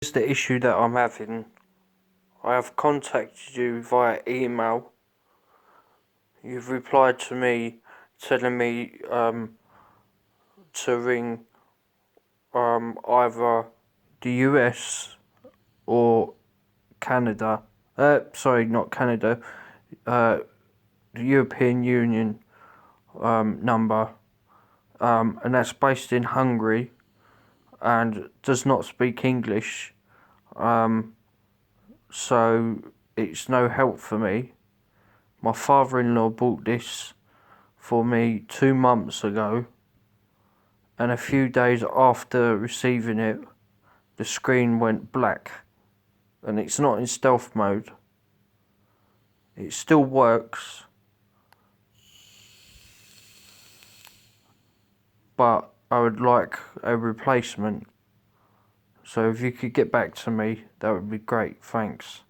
Here's the issue that I'm having. I have contacted you via email. You've replied to me telling me to ring either the US or Canada. Sorry, not Canada. The European Union number, and that's based in Hungary and does not speak English. So it's no help for me. My father-in-law bought this for me 2 months ago, and a few days after receiving it, the screen went black, and it's not in stealth mode. It still works, but I would like a replacement. So if you could get back to me, that would be great. Thanks.